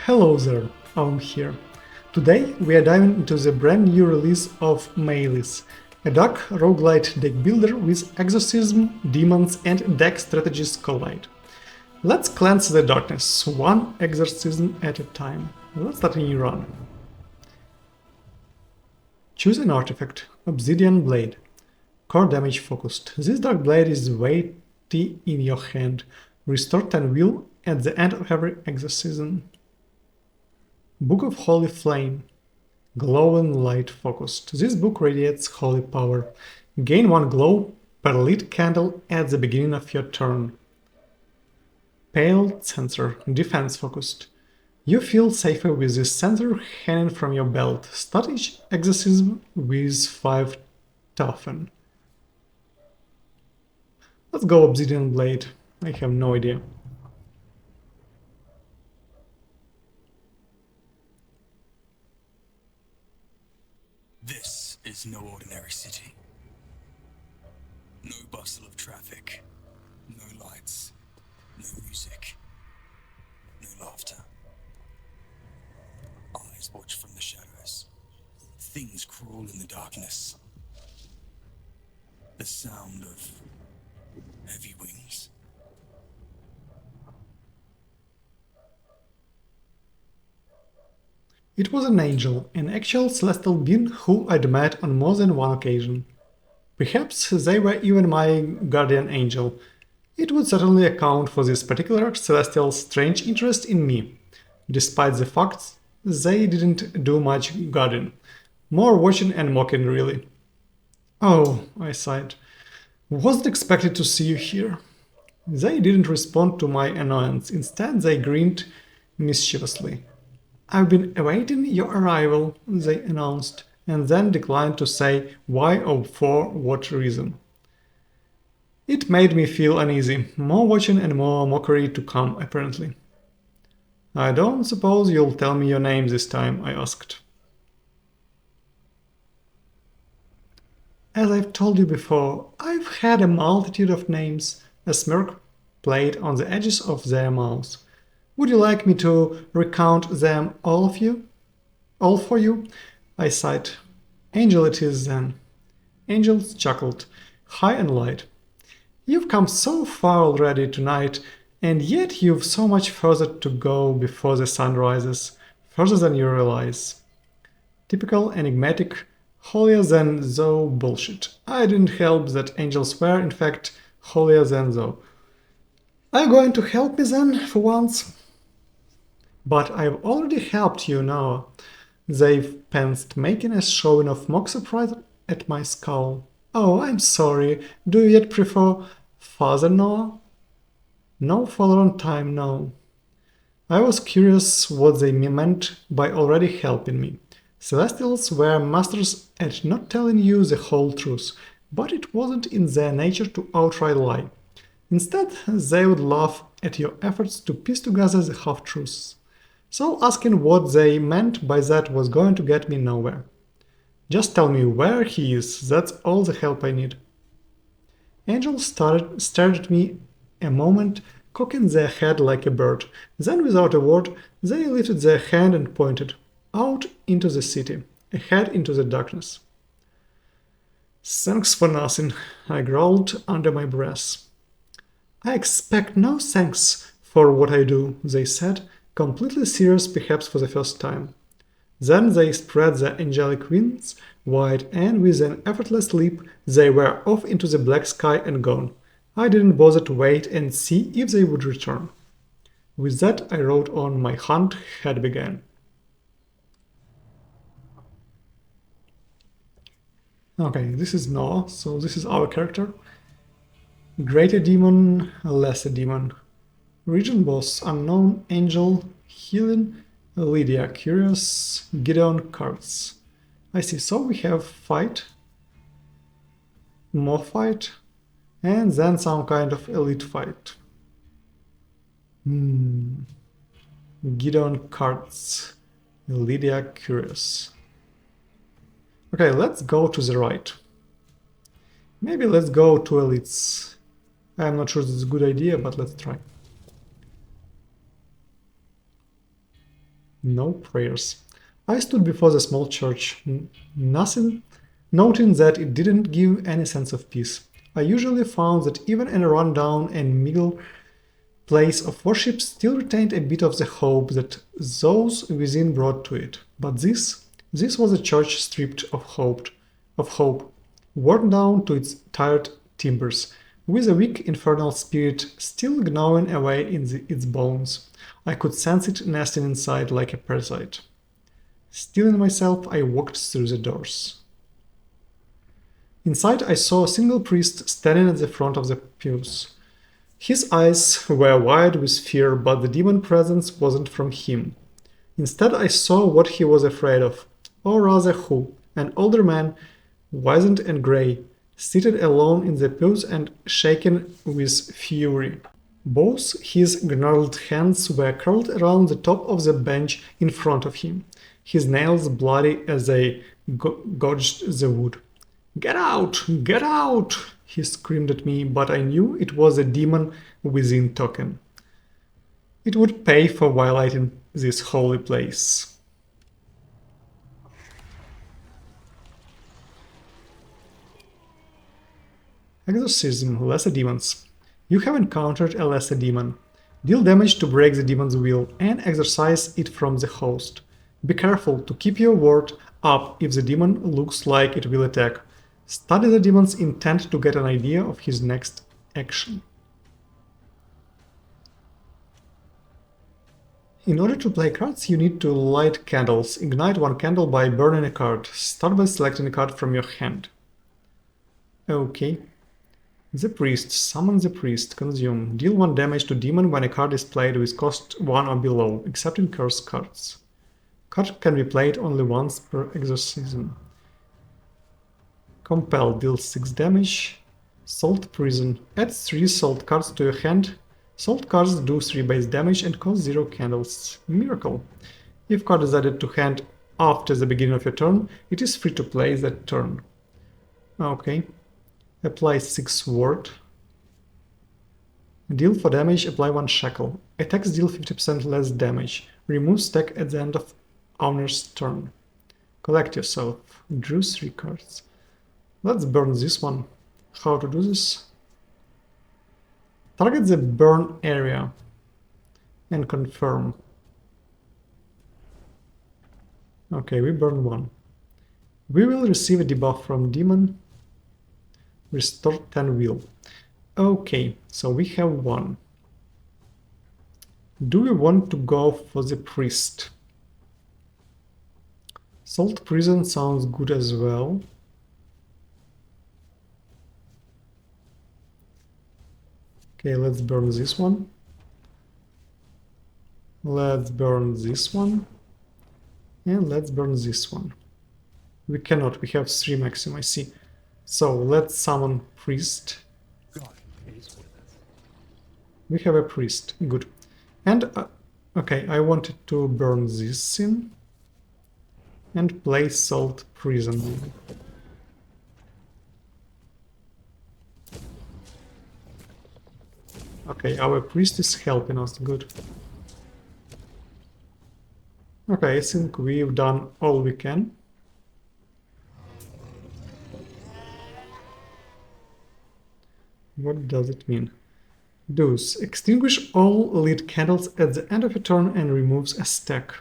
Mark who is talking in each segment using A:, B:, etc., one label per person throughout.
A: Hello there, I'm here. Today we are diving into the brand new release of Malys, a dark roguelite deck builder with exorcism, demons and deck strategies collide. Let's cleanse the darkness, one exorcism at a time. Let's start a new run. Choose an artifact, Obsidian Blade. Core damage focused. This dark blade is weighty in your hand. Restore 10 will at the end of every exorcism. Book of Holy Flame. Glowing light focused. This book radiates holy power. Gain 1 glow per lit candle at the beginning of your turn. Pale Censer. Defense focused. You feel safer with this censer hanging from your belt. Start each exorcism with 5 toughen. Let's go Obsidian Blade. I have no idea.
B: This is no ordinary city. No bustle of traffic, no lights, no music, no laughter. Eyes watch from the shadows. Things crawl in the darkness. The sound of heavy wings.
A: It was an angel, an actual celestial being who I'd met on more than one occasion. Perhaps they were even my guardian angel. It would certainly account for this particular celestial's strange interest in me, despite the fact they didn't do much guarding. More watching and mocking, really. Oh, I sighed. Wasn't expected to see you here. They didn't respond to my annoyance. Instead, they grinned mischievously. I've been awaiting your arrival, they announced, and then declined to say why or for what reason. It made me feel uneasy, more watching and more mockery to come, apparently. I don't suppose you'll tell me your name this time, I asked. As I've told you before, I've had a multitude of names, a smirk played on the edges of their mouths. Would you like me to recount them all for you? I sighed. Angel it is then. Angel chuckled, high and light. You've come so far already tonight, and yet you've so much further to go before the sun rises, further than you realize. Typical enigmatic, holier-than-thou bullshit. I didn't help that angels were, in fact, holier-than-thou. Are you going to help me then, for once? But I've already helped you now, they pensed, making a showing of mock surprise at my scowl. Oh, I'm sorry. Do you yet prefer Father Noah? No for a long time, no. I was curious what they meant by already helping me. Celestials were masters at not telling you the whole truth, but it wasn't in their nature to outright lie. Instead, they would laugh at your efforts to piece together the half-truths. So asking what they meant by that was going to get me nowhere. Just tell me where he is, that's all the help I need. Angels stared at me a moment, cocking their head like a bird. Then, without a word, they lifted their hand and pointed out into the city, ahead into the darkness. Thanks for nothing, I growled under my breath. I expect no thanks for what I do, they said, completely serious perhaps for the first time. Then they spread their angelic wings wide, and with an effortless leap they were off into the black sky and gone. I didn't bother to wait and see if they would return. With that I wrote on my hunt had begun. Okay, this is Noah, so this is our character. Greater demon, lesser demon. Region boss, unknown, angel, healing, Lydia, curious, Gideon, cards. I see, so we have fight, more fight, and then some kind of elite fight. Gideon, cards, Lydia, curious. Okay, let's go to the right. Maybe let's go to elites. I'm not sure this is a good idea, but let's try. No prayers. I stood before the small church, nothing, noting that it didn't give any sense of peace. I usually found that even in a rundown and meager place of worship still retained a bit of the hope that those within brought to it. But this was a church stripped of hope, worn down to its tired timbers, with a weak infernal spirit still gnawing away in its bones. I could sense it nesting inside like a parasite. Steeling myself, I walked through the doors. Inside, I saw a single priest standing at the front of the pews. His eyes were wide with fear, but the demon presence wasn't from him. Instead, I saw what he was afraid of, or rather who, an older man, wizened and grey, seated alone in the pews and shaken with fury. Both his gnarled hands were curled around the top of the bench in front of him, his nails bloody as they gouged the wood. "Get out! Get out!" he screamed at me, but I knew it was a demon within token. It would pay for violating this holy place. Exorcism, lesser demons. You have encountered a lesser demon. Deal damage to break the demon's will and exorcise it from the host. Be careful to keep your ward up if the demon looks like it will attack. Study the demon's intent to get an idea of his next action. In order to play cards, you need to light candles. Ignite one candle by burning a card. Start by selecting a card from your hand. Okay. The priest. Summon the priest. Consume. Deal 1 damage to demon when a card is played with cost 1 or below, except in curse cards. Card can be played only once per exorcism. Compel deals 6 damage. Salt Prison. Add 3 salt cards to your hand. Salt cards do 3 base damage and cost 0 candles. Miracle. If card is added to hand after the beginning of your turn, it is free to play that turn. Okay. Apply 6 ward. Deal 4 damage, apply 1 shackle. Attacks deal 50% less damage. Remove stack at the end of owner's turn. Collect yourself. Drew 3 cards. Let's burn this one. How to do this? Target the burn area and confirm. Okay, we burn 1. We will receive a debuff from demon. Restore 10 will. Okay, so we have 1. Do we want to go for the priest? Salt Prison sounds good as well. Okay, let's burn this one. Let's burn this one. And let's burn this one. We cannot, we have 3 maximum, I see. So let's summon priest. We have a priest, good. And, okay, I wanted to burn this in. And play Salt Prison. Okay, our priest is helping us, good. Okay, I think we've done all we can. What does it mean? Does extinguish all lit candles at the end of a turn and removes a stack.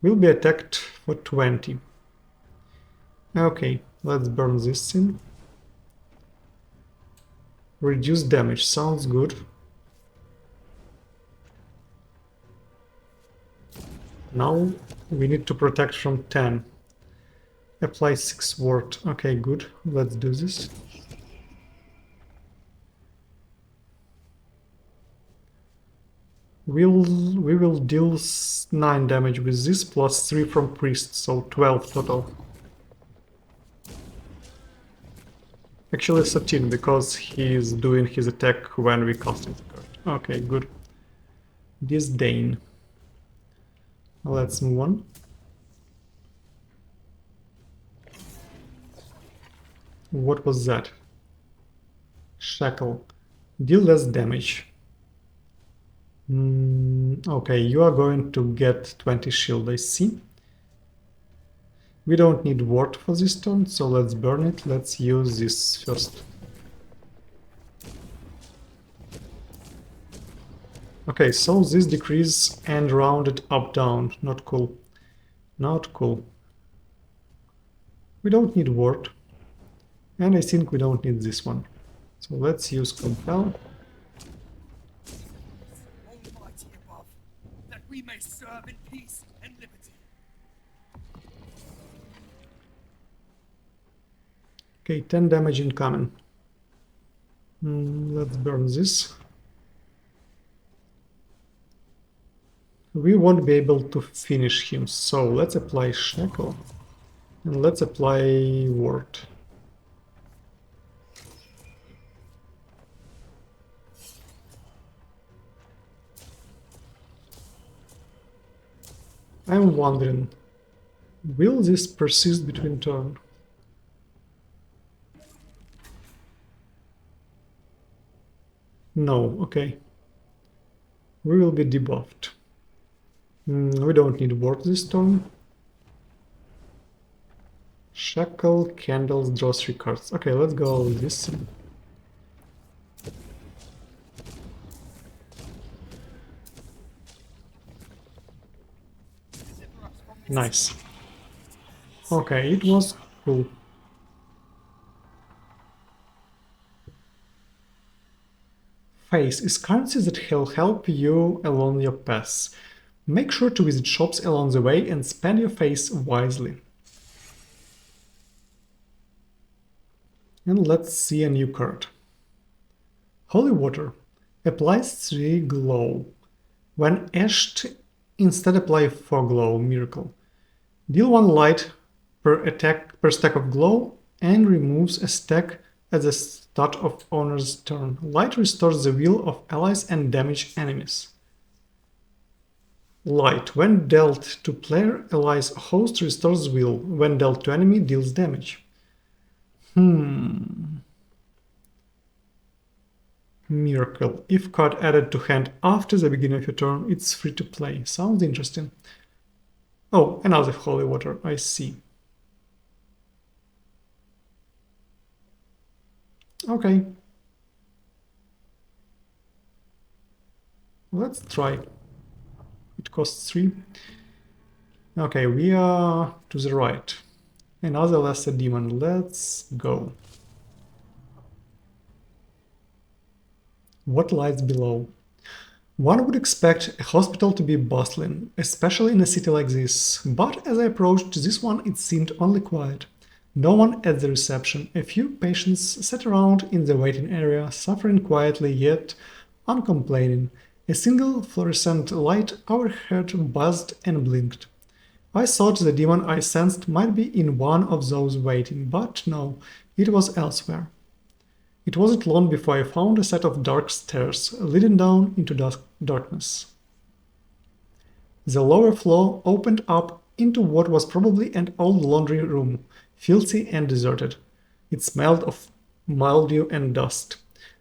A: Will be attacked for 20. Okay, let's burn this in. Reduce damage, sounds good. Now we need to protect from 10. Apply 6 ward. Okay, good. Let's do this. We will deal 9 damage with this plus 3 from priest, so 12 total. Actually 13 because he is doing his attack when we cast it. Okay, good. Disdain. Let's move on. What was that? Shackle. Deal less damage. Okay, you are going to get 20 shield, I see. We don't need ward for this turn, so let's burn it. Let's use this first. Okay, so this decrease and rounded up down. Not cool. Not cool. We don't need ward. And I think we don't need this one. So let's use compel.
B: Almighty above, that we may serve in peace and liberty.
A: Okay, 10 damage incoming. Let's burn this. We won't be able to finish him, so let's apply Shackle. And let's apply Ward. I'm wondering, will this persist between turn? No, okay. We will be debuffed. We don't need ward this turn. Shackle, candles, draw 3 cards. Okay, let's go with this. Nice. Okay, it was cool. Face is currency that will help you along your path. Make sure to visit shops along the way and spend your face wisely. And let's see a new card. Holy Water applies 3 glow. When ashed, instead apply 4 glow, miracle. Deal 1 light per stack of glow and removes a stack at the start of owner's turn. Light restores the will of allies and damage enemies. Light, when dealt to player, allies host restores will. When dealt to enemy, deals damage. Miracle. If card added to hand after the beginning of your turn, it's free to play. Sounds interesting. Oh, another holy water, I see. Okay. Let's try. It costs 3. Okay, we are to the right. Another lesser demon. Let's go. What lies below? One would expect a hospital to be bustling, especially in a city like this, but as I approached this one it seemed only quiet. No one at the reception, a few patients sat around in the waiting area, suffering quietly yet uncomplaining. A single fluorescent light overhead buzzed and blinked. I thought the demon I sensed might be in one of those waiting, but no, it was elsewhere. It wasn't long before I found a set of dark stairs leading down into darkness. The lower floor opened up into what was probably an old laundry room, filthy and deserted. It smelled of mildew and dust.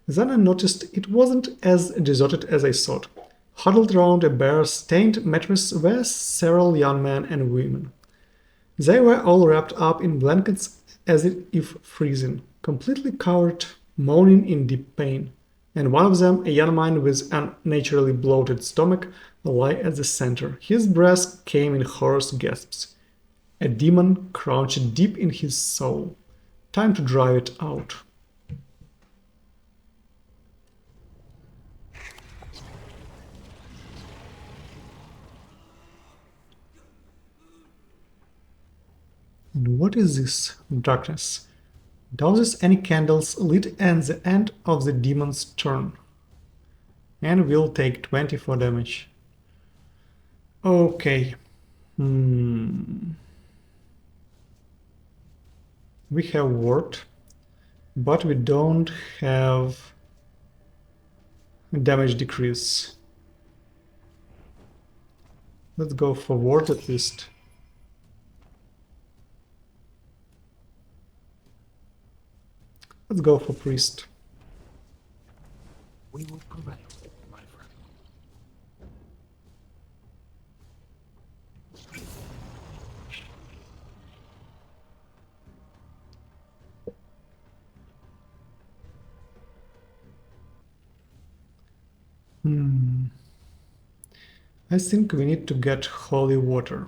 A: Then I noticed it wasn't as deserted as I thought. Huddled around a bare, stained mattress were several young men and women. They were all wrapped up in blankets as if freezing, completely covered, moaning in deep pain, and one of them, a young man with an unnaturally bloated stomach, lay at the center. His breath came in hoarse gasps. A demon crouched deep in his soul. Time to drive it out. And what is this darkness? Douses any candles lit at the end of the demon's turn. And will take 24 damage. Okay. We have ward, but we don't have damage decrease. Let's go for ward at least. Let's go for priest.
B: We will prevail, my friend.
A: I think we need to get holy water.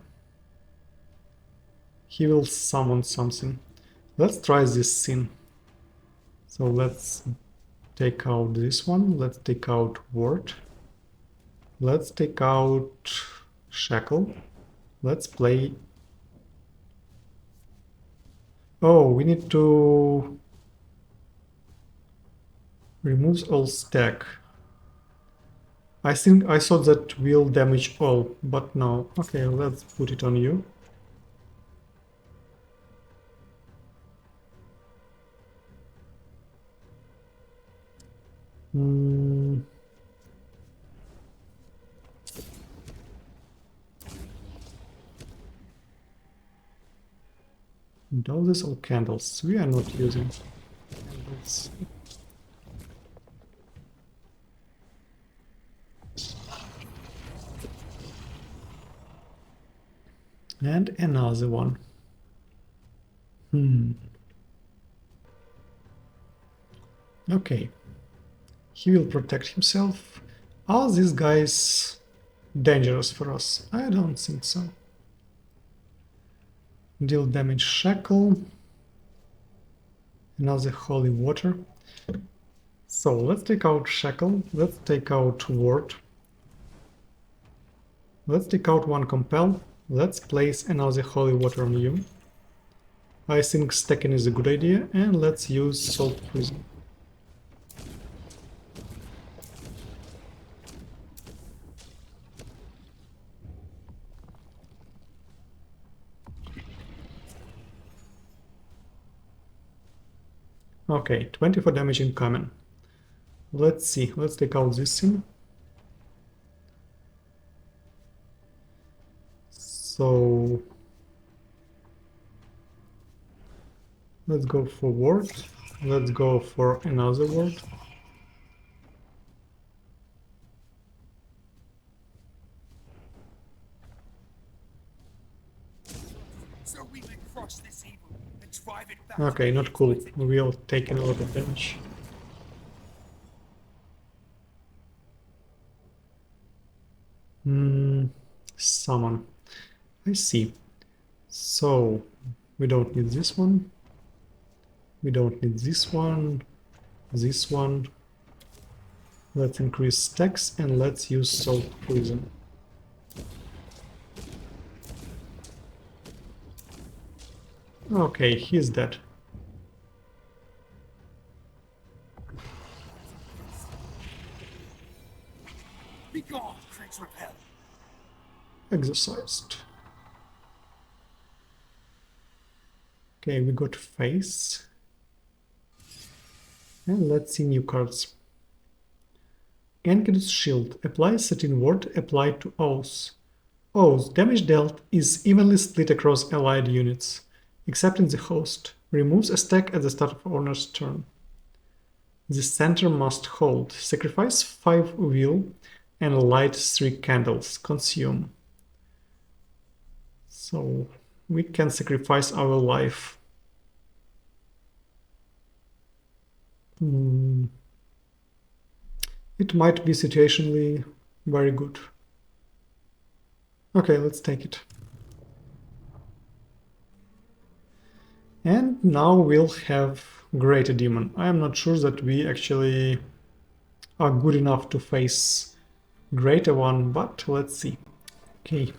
A: He will summon something. Let's try this sin. So let's take out this one. Let's take out ward. Let's take out shackle. Let's play. Oh, we need to remove all stack. I think I thought that will damage all, but no. Okay, let's put it on you. Those are all candles. We are not using candles. And another one. Okay. He will protect himself. Are these guys dangerous for us? I don't think so. Deal damage shackle. Another holy water. So let's take out shackle. Let's take out ward. Let's take out one compel. Let's place another holy water on you. I think stacking is a good idea, and let's use salt prison. Okay, 24 damage incoming. Let's see, let's take out this thing. So let's go for ward. Let's go for another ward.
B: So we may crush this evil and drive it back.
A: Okay, not cool. We are taking a lot of damage. Summon. I see. So we don't need this one. We don't need this one. This one. Let's increase stacks and let's use salt prison. Okay, he's dead.
B: Be gone, creature of hell.
A: Exorcised. Okay, we got face. And let's see new cards. Enked's Shield. Apply certain ward applied to Oath. Oath. Damage dealt is evenly split across allied units, except in the host. Removes a stack at the start of owner's turn. The center must hold. Sacrifice 5 will and light 3 candles. Consume. So we can sacrifice our life. It might be situationally very good. Okay, let's take it. And now we'll have Greater Demon. I am not sure that we actually are good enough to face Greater one, but let's see. Okay.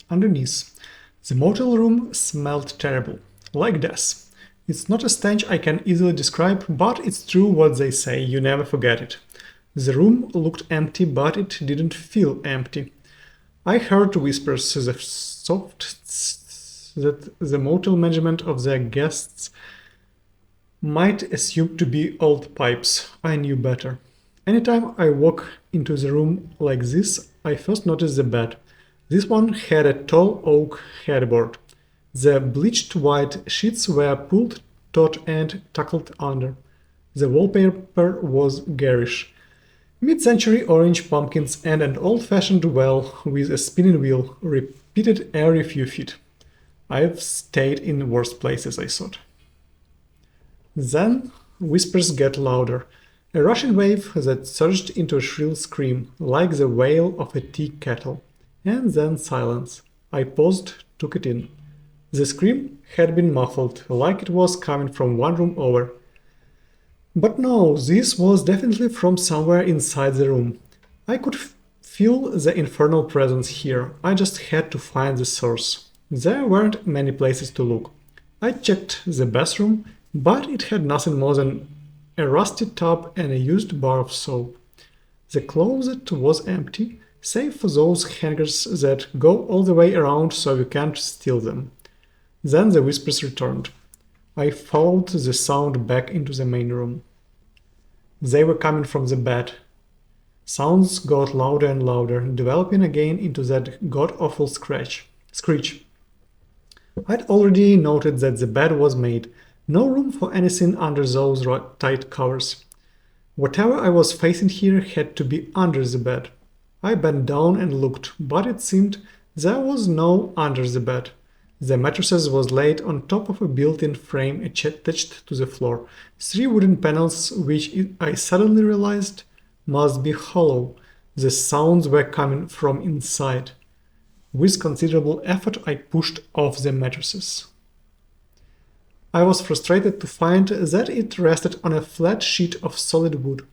A: Underneath. The motel room smelled terrible, like death. It's not a stench I can easily describe, but it's true what they say, you never forget it. The room looked empty, but it didn't feel empty. I heard whispers that the motel management of their guests might assume to be old pipes. I knew better. Anytime I walk into the room like this, I first notice the bed. This one had a tall oak headboard. The bleached white sheets were pulled taut and tucked under. The wallpaper was garish. Mid-century orange pumpkins and an old-fashioned well with a spinning wheel repeated every few feet. I've stayed in worse places, I thought. Then whispers get louder. A rushing wave that surged into a shrill scream, like the wail of a tea kettle, and then silence. I paused, took it in. The scream had been muffled, like it was coming from one room over. But no, this was definitely from somewhere inside the room. I could feel the infernal presence here, I just had to find the source. There weren't many places to look. I checked the bathroom, but it had nothing more than a rusty tub and a used bar of soap. The closet was empty, save for those hangers that go all the way around so you can't steal them. Then the whispers returned. I followed the sound back into the main room. They were coming from the bed. Sounds got louder and louder, developing again into that god-awful screech. I'd already noted that the bed was made, no room for anything under those tight covers. Whatever I was facing here had to be under the bed. I bent down and looked, but it seemed there was no under the bed. The mattress was laid on top of a built-in frame attached to the floor. 3 wooden panels, which I suddenly realized must be hollow. The sounds were coming from inside. With considerable effort, I pushed off the mattresses. I was frustrated to find that it rested on a flat sheet of solid wood,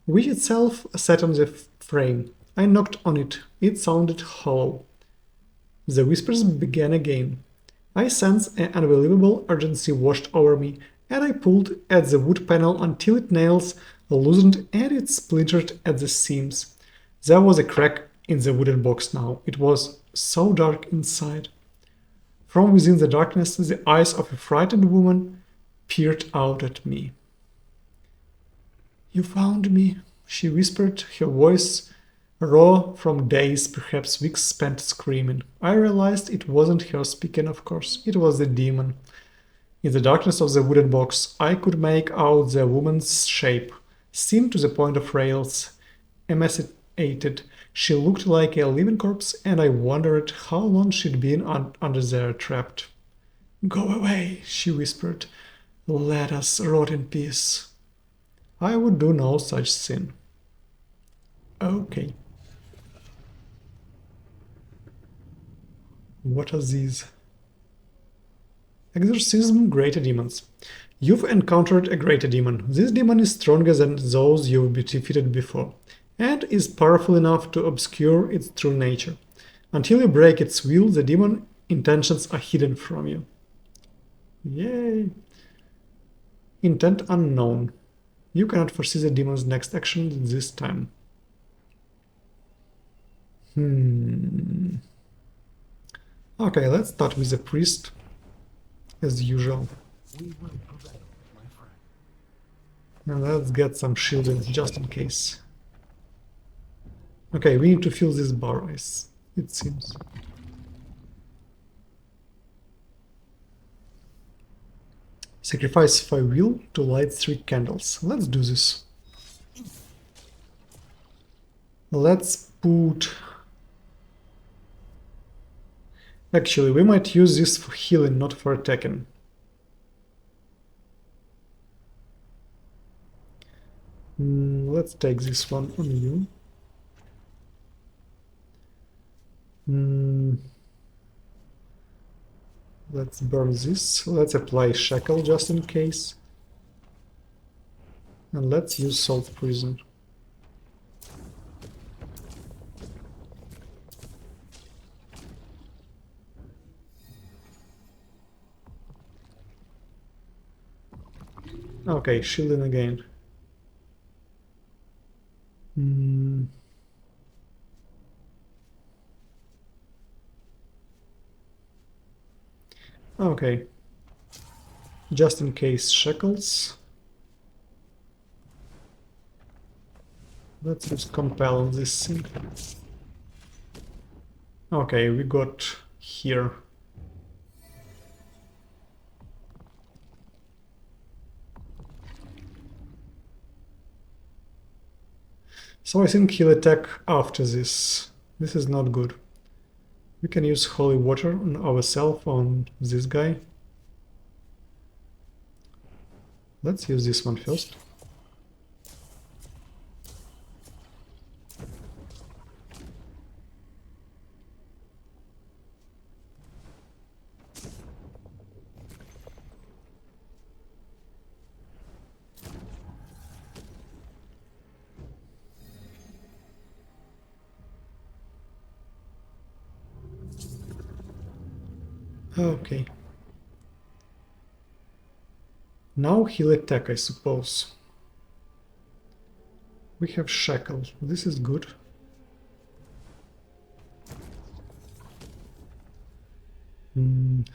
A: which itself sat on the frame. I knocked on it. It sounded hollow. The whispers began again. I sensed an unbelievable urgency washed over me, and I pulled at the wood panel until its nails loosened and it splintered at the seams. There was a crack in the wooden box now. It was so dark inside. From within the darkness, the eyes of a frightened woman peered out at me. "You found me," she whispered, her voice raw from days, perhaps weeks spent screaming. I realized it wasn't her speaking, of course. It was the demon. In the darkness of the wooden box, I could make out the woman's shape, seen to the point of rails, emaciated. She looked like a living corpse, and I wondered how long she'd been under there trapped. "Go away," she whispered. "Let us rot in peace." I would do no such sin. Okay. What are these? Exorcism Greater Demons. You've encountered a greater demon. This demon is stronger than those you've defeated before, and is powerful enough to obscure its true nature. Until you break its will, the demon intentions are hidden from you. Yay! Intent unknown. You cannot foresee the demon's next action this time. Okay, let's start with the priest, as usual. And let's get some shielding, just in case. Okay, we need to fill this bar, it seems. Sacrifice 5 will to light 3 candles. Let's do this. Let's put... Actually, we might use this for healing, not for attacking. Let's take this one on you. Let's burn this. Let's apply shackle just in case. And let's use salt poison. Okay, shielding again. Okay. Just in case shackles. Let's just compel this thing. Okay, we got here. So I think he'll attack after this. This is not good. We can use holy water on ourselves, on this guy. Let's use this one first. Okay. Now he'll attack, I suppose. We have shackle. This is good.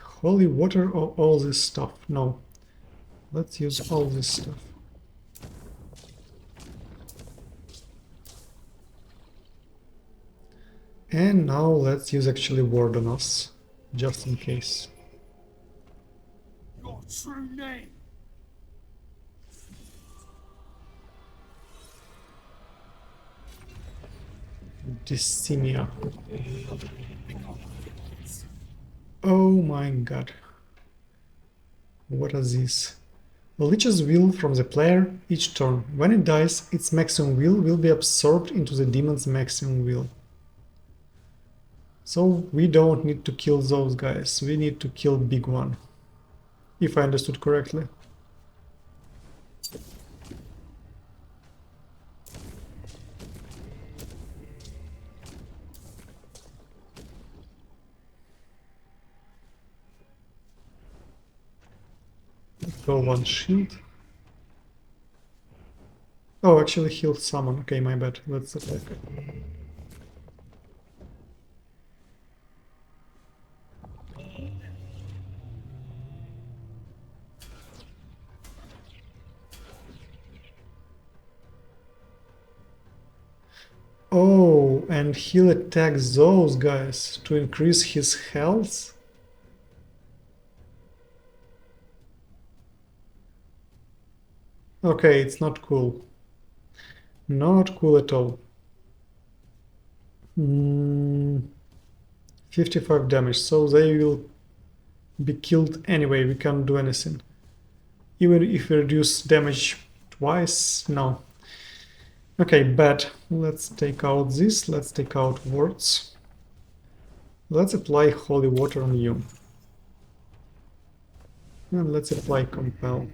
A: Holy water or all this stuff? No. Let's use all this stuff. And now let's use actually ward on us, just in case.
B: Your true name.
A: Dysthymia. Oh my god. What are these? Leeches will from the player each turn. When it dies, its maximum will be absorbed into the demon's maximum will. So we don't need to kill those guys, we need to kill big one. If I understood correctly. Go one shield. Oh, actually heal summon. Okay, my bad. Let's attack. Oh, and he'll attack those guys to increase his health? Okay, it's not cool. Not cool at all. 55 damage, so they will be killed anyway, we can't do anything. Even if we reduce damage twice, no. Okay, bad. Let's take out this, let's take out wards. Let's apply holy water on you. And let's apply compel.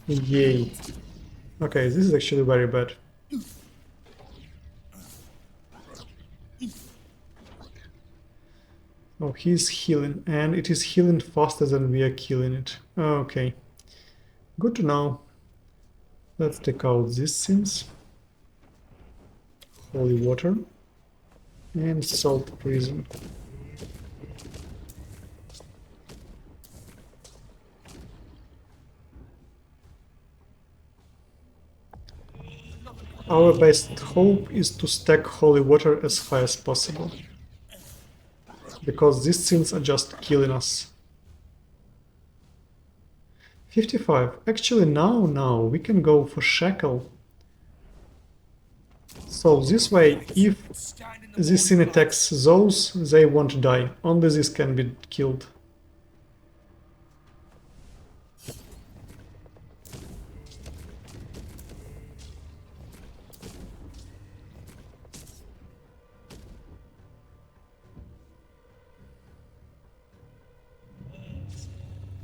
A: Yay. Okay, this is actually very bad. Oh, he's healing, and it is healing faster than we are killing it. Okay. Good to know. Let's take out these things. Holy water. And salt prison. Our best hope is to stack holy water as high as possible. Because these things are just killing us. 55. Actually, now we can go for shackle. So this way, if this thing attacks those, they won't die. Only this can be killed.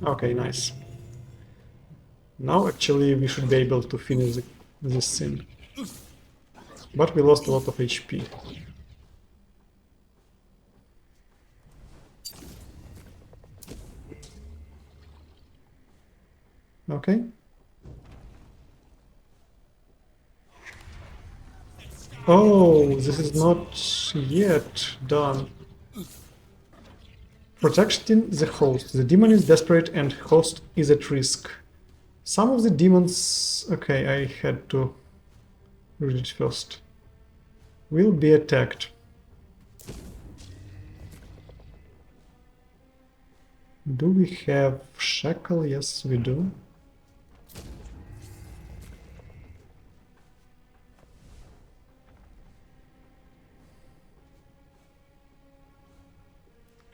A: Okay, nice. Now actually we should be able to finish this thing. But we lost a lot of HP. Okay. Oh, this is not yet done. Protecting the host. The demon is desperate and host is at risk. Some of the demons... Okay, I had to read it first. Will be attacked. Do we have shackle? Yes, we do.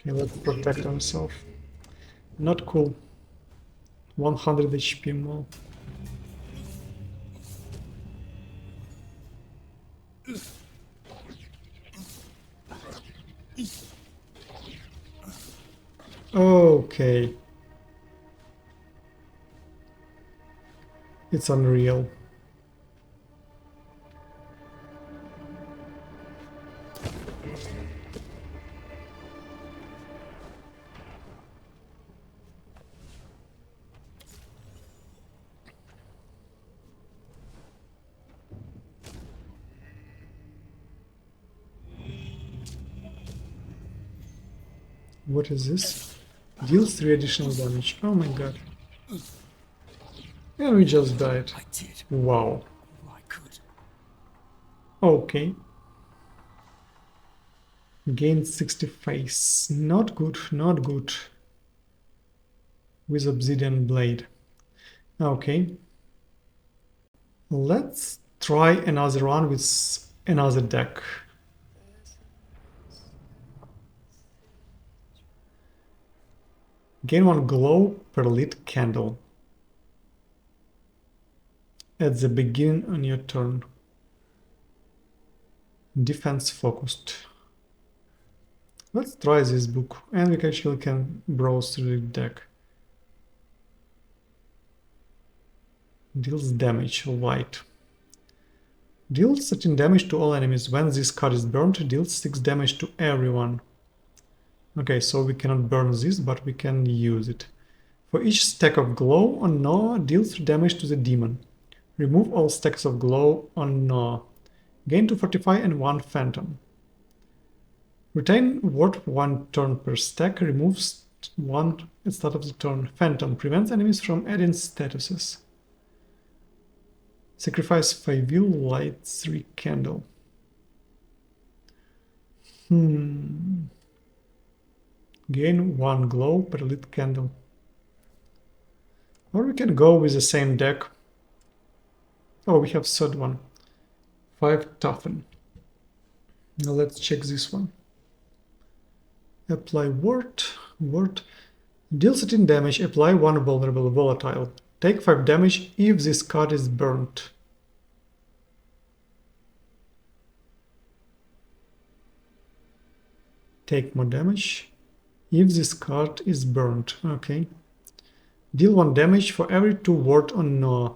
A: Okay, let's protect ourselves. Not cool. 100 HP more. Okay. It's unreal. What is this? Deals 3 additional damage. Oh my god. And we just died.
B: I did
A: Wow.
B: all I could.
A: Okay. Gained 60 face. Not good, not good. With Obsidian Blade. Okay. Let's try another one with another deck. Gain 1 glow per lit candle at the beginning on your turn. Defense focused. Let's try this book, and we actually can browse through the deck. Deals damage, light. Deals 13 damage to all enemies. When this card is burned, deals 6 damage to everyone. Okay, so we cannot burn this, but we can use it. For each stack of glow on Noah, deals 3 damage to the demon. Remove all stacks of glow on Noah. Gain 2 fortify and 1 phantom. Retain ward 1 turn per stack, removes 1 at the start of the turn. Phantom prevents enemies from adding statuses. Sacrifice 5 will, light 3 candle. Gain 1 glow per lit candle. Or we can go with the same deck. Oh, we have third one. 5 toughen. Now let's check this one. Apply ward. Deal 13 damage. Apply 1 vulnerable volatile. Take 5 damage if this card is burnt. Take more damage if this card is burnt. Okay. Deal 1 damage for every 2 ward on Noah.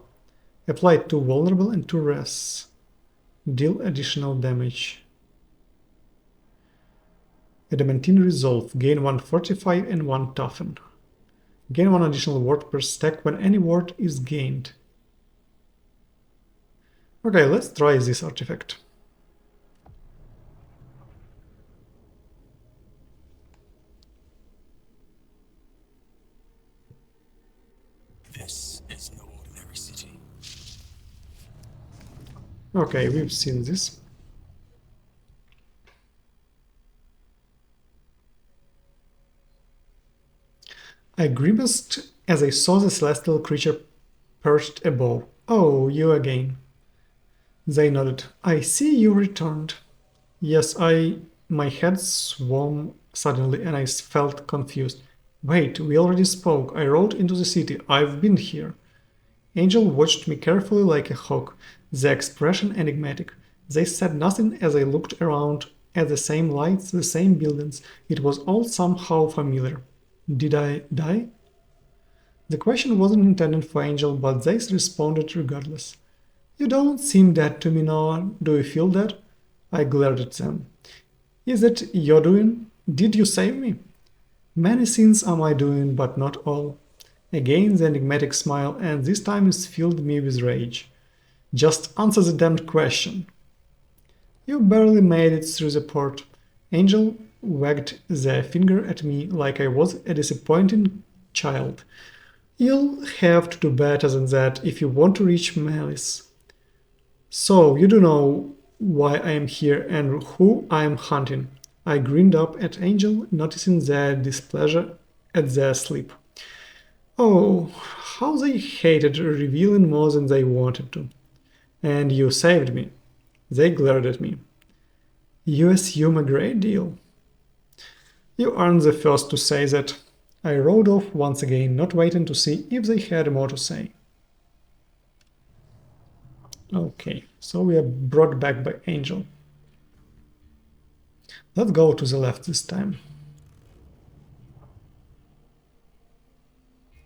A: Apply 2 vulnerable and 2 res. Deal additional damage. Adamantine resolve. Gain 1 fortify and 1 toughen. Gain 1 additional ward per stack when any ward is gained. Okay, let's try this artifact.
B: This is no ordinary city.
A: Okay, we've seen this. I grimaced as I saw the celestial creature perched above. Oh, you again. They nodded. I see you returned. Yes, my head swam suddenly and I felt confused. Wait, we already spoke. I rode into the city. I've been here. Angel watched me carefully like a hawk, the expression enigmatic. They said nothing as I looked around at the same lights, the same buildings. It was all somehow familiar. Did I die? The question wasn't intended for Angel, but they responded regardless. You don't seem dead to me, Noah. Do you feel that? I glared at them. Is it your doing? Did you save me? Many sins are my doing, but not all. Again the enigmatic smile, and this time it filled me with rage. Just answer the damned question. You barely made it through the port. Angel wagged their finger at me like I was a disappointing child. You'll have to do better than that if you want to reach Malys. So, you do know why I am here and who I am hunting. I grinned up at Angel, noticing their displeasure at their sleep. Oh, how they hated revealing more than they wanted to. And you saved me. They glared at me. You assume a great deal. You aren't the first to say that. I rode off once again, not waiting to see if they had more to say. Okay, so we are brought back by Angel. Let's go to the left this time.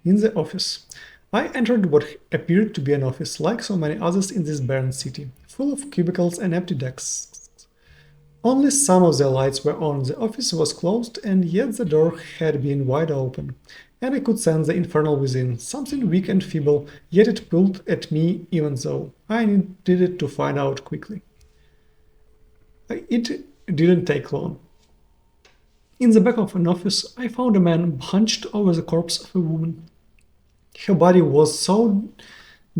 A: In the office. I entered what appeared to be an office, like so many others in this barren city, full of cubicles and empty desks. Only some of the lights were on, the office was closed, and yet the door had been wide open, and I could sense the infernal within, something weak and feeble, yet it pulled at me even though I needed to find out quickly. It didn't take long. In the back of an office, I found a man hunched over the corpse of a woman. Her body was so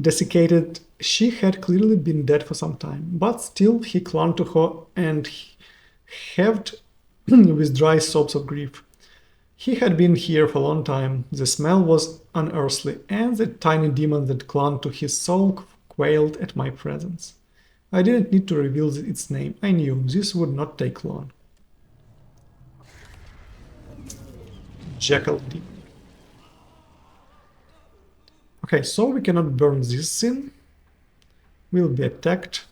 A: desiccated she had clearly been dead for some time, but still he clung to her and heaved with dry sobs of grief. He had been here for a long time, the smell was unearthly, and the tiny demon that clung to his soul quailed at my presence. I didn't need to reveal its name, I knew this would not take long. Jackal Demon. Okay, so we cannot burn this in. We'll be attacked.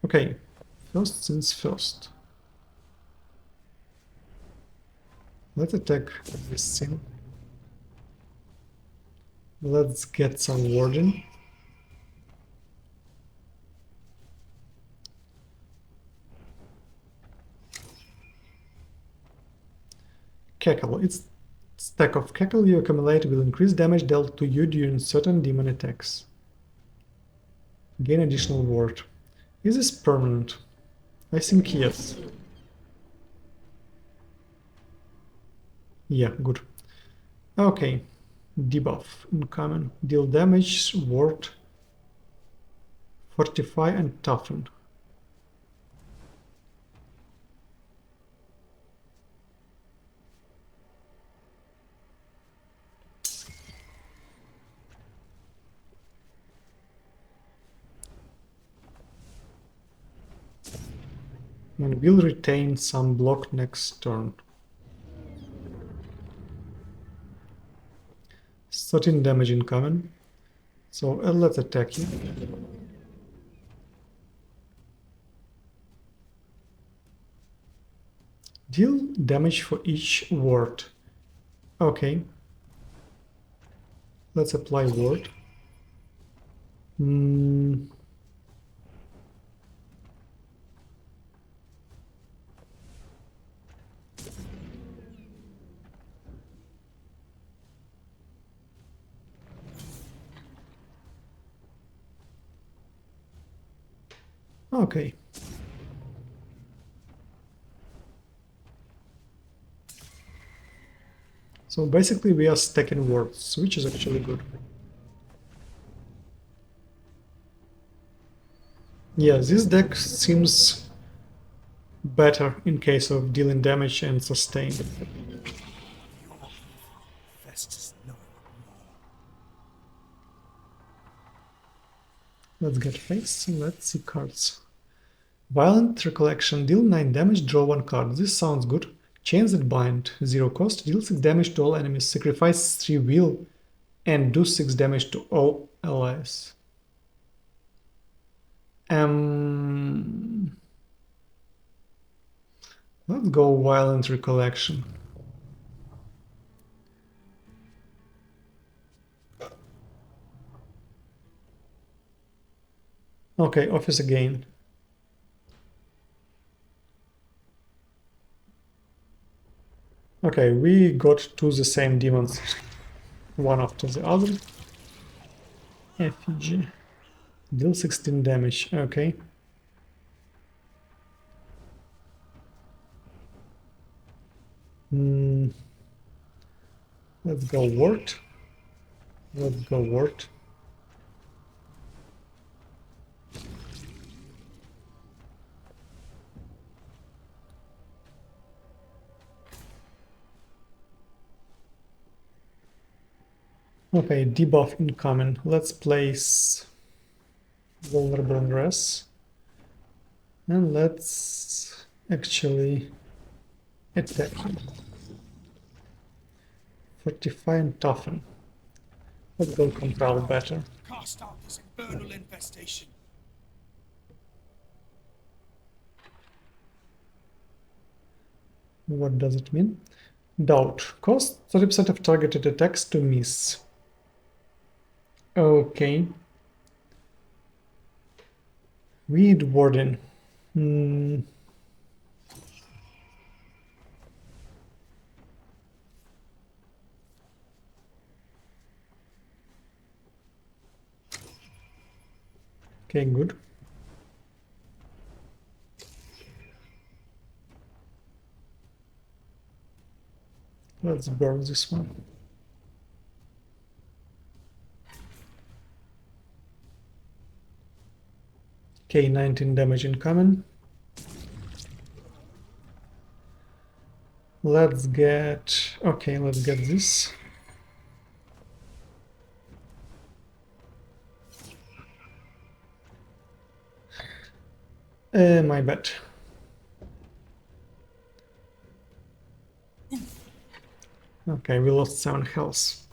A: Okay, first things first. Let's attack this thing. Let's get some warding. Cackle. Its stack of cackle you accumulate will increase damage dealt to you during certain demon attacks. Gain additional ward. Is this permanent? I think yes. Yeah, good. Okay. Debuff incoming. Deal damage, ward, fortify and toughen. And will retain some block next turn. 13 damage incoming. So let's attack you. Deal damage for each ward. Okay. Let's apply ward. Okay. So basically we are stacking wards, which is actually good. Yeah, this deck seems better in case of dealing damage and sustain. Let's get face, let's see cards. Violent Recollection, deal 9 damage, draw 1 card. This sounds good. Chains that bind, 0 cost, deal 6 damage to all enemies, sacrifice 3 will, and do 6 damage to all allies. Let's go Violent Recollection. Okay, office again. Okay, we got to the same demons, one after the other. Effigy. Deal 16 damage, okay. Let's go ward. Let's go ward. Okay, debuff incoming. Let's place Vulnerable Unrest. And let's actually attack him. Fortify and toughen. Let's go compel better.
B: Cast out this infernal infestation.
A: What does it mean? Doubt. Cost 30% of targeted attacks to miss. Okay. Read Warden. Okay, good. Let's burn this one. Okay, 19 damage incoming. Let's get... Okay, let's get this. My bad. Okay, we lost 7 health.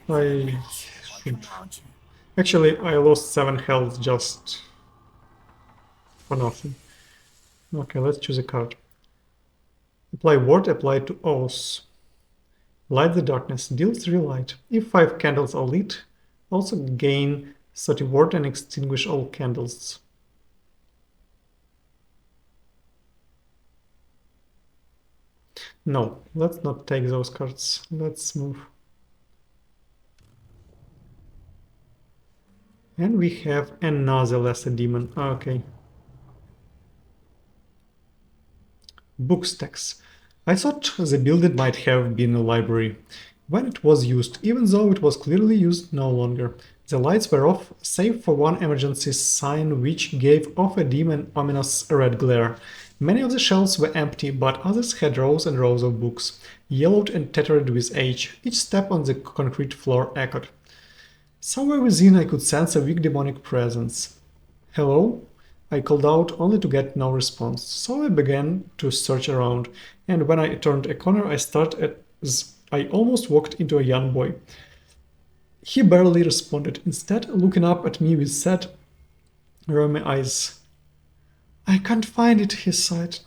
A: I should... Actually, I lost 7 health just for nothing. Okay, let's choose a card. Apply ward, apply to oath. Light the darkness, deal 3 light. If 5 candles are lit, also gain 30 ward and extinguish all candles. No, let's not take those cards. Let's move. And we have another lesser demon. Okay. Book stacks. I thought the building might have been a library when it was used, even though it was clearly used no longer. The lights were off, save for one emergency sign which gave off a dim and ominous red glare. Many of the shelves were empty, but others had rows and rows of books, yellowed and tattered with age. Each step on the concrete floor echoed. Somewhere within I could sense a weak demonic presence. Hello? I called out only to get no response, so I began to search around, and when I turned a corner I started as I almost walked into a young boy. He barely responded, instead looking up at me with sad, rheumy eyes. I can't find it, he sighed.